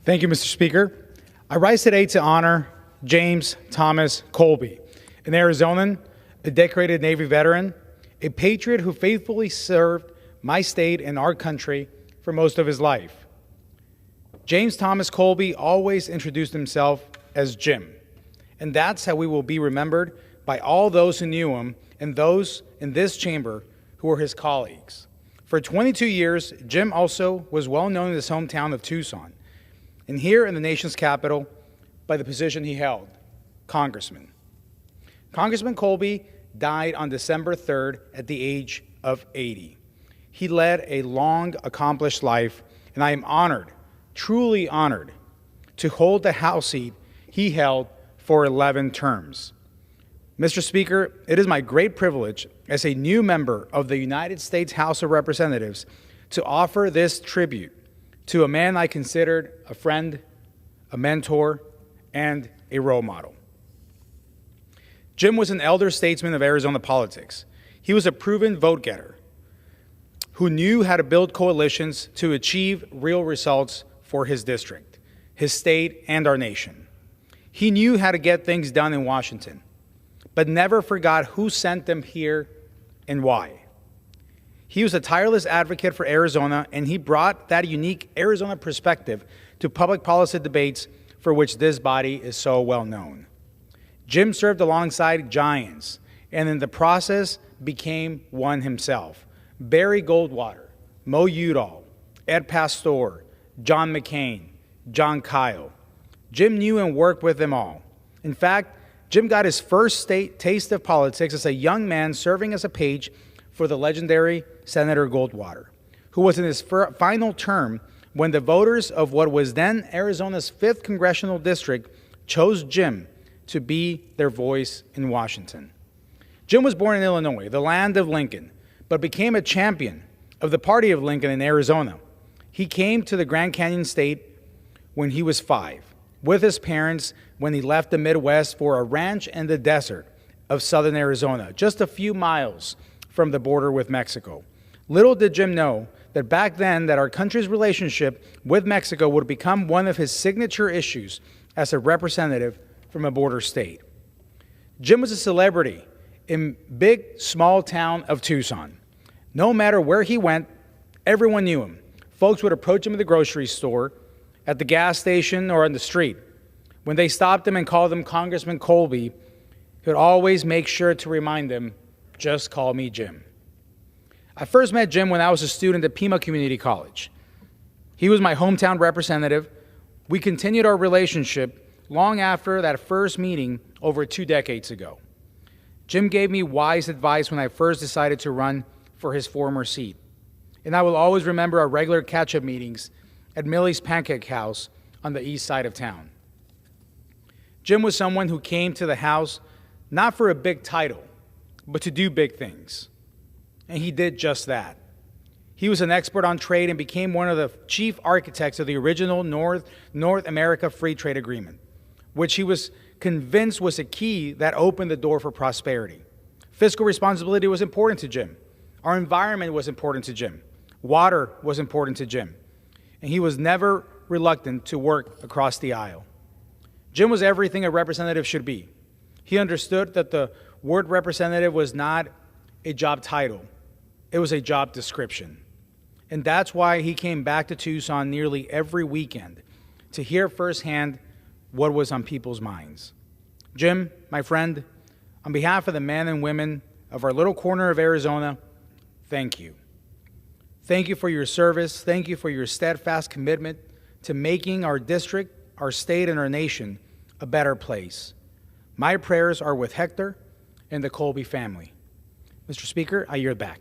Thank you, Mr. Speaker. I rise today to honor James Thomas Kolbe, an Arizonan, a decorated Navy veteran, a patriot who faithfully served my state and our country for most of his life. James Thomas Kolbe always introduced himself as Jim, and that's how we will be remembered by all those who knew him and those in this chamber who were his colleagues. For 22 years, Jim also was well known in his hometown of Tucson, and here in the nation's capital by the position he held, Congressman. Congressman Kolbe died on December 3rd at the age of 80. He led a long, accomplished life, and I am honored, truly honored, to hold the House seat he held for 11 terms. Mr. Speaker, it is my great privilege as a new member of the United States House of Representatives to offer this tribute to a man I considered a friend, a mentor, and a role model. Jim was an elder statesman of Arizona politics. He was a proven vote-getter who knew how to build coalitions to achieve real results for his district, his state, and our nation. He knew how to get things done in Washington, but never forgot who sent them here and why. He was a tireless advocate for Arizona, and he brought that unique Arizona perspective to public policy debates for which this body is so well known. Jim served alongside giants, and in the process became one himself. Barry Goldwater, Mo Udall, Ed Pastor, John McCain, John Kyle. Jim knew and worked with them all. In fact, Jim got his first taste of politics as a young man serving as a page for the legendary Senator Goldwater, who was in his final term when the voters of what was then Arizona's 5th congressional district chose Jim to be their voice in Washington. Jim was born in Illinois, the land of Lincoln, but became a champion of the party of Lincoln in Arizona. He came to the Grand Canyon State when he was 5, with his parents when he left the Midwest for a ranch in the desert of southern Arizona, just a few miles from the border with Mexico. Little did Jim know that back then that our country's relationship with Mexico would become one of his signature issues as a representative from a border state. Jim was a celebrity in big, small town of Tucson. No matter where he went, everyone knew him. Folks would approach him at the grocery store, at the gas station, or on the street. When they stopped him and called him Congressman Kolbe, he would always make sure to remind them, "Just call me Jim." I first met Jim when I was a student at Pima Community College. He was my hometown representative. We continued our relationship long after that first meeting over 2 decades ago. Jim gave me wise advice when I first decided to run for his former seat. And I will always remember our regular catch-up meetings at Millie's Pancake House on the east side of town. Jim was someone who came to the House not for a big title, but to do big things. And he did just that. He was an expert on trade and became one of the chief architects of the original North America Free Trade Agreement, which he was convinced was a key that opened the door for prosperity. Fiscal responsibility was important to Jim. Our environment was important to Jim. Water was important to Jim. And he was never reluctant to work across the aisle. Jim was everything a representative should be. He understood that the word representative was not a job title. It was a job description. And that's why he came back to Tucson nearly every weekend to hear firsthand what was on people's minds. Jim, my friend, on behalf of the men and women of our little corner of Arizona, thank you. Thank you for your service. Thank you for your steadfast commitment to making our district, our state, and our nation a better place. My prayers are with Hector and the Kolbe family. Mr. Speaker, I yield back.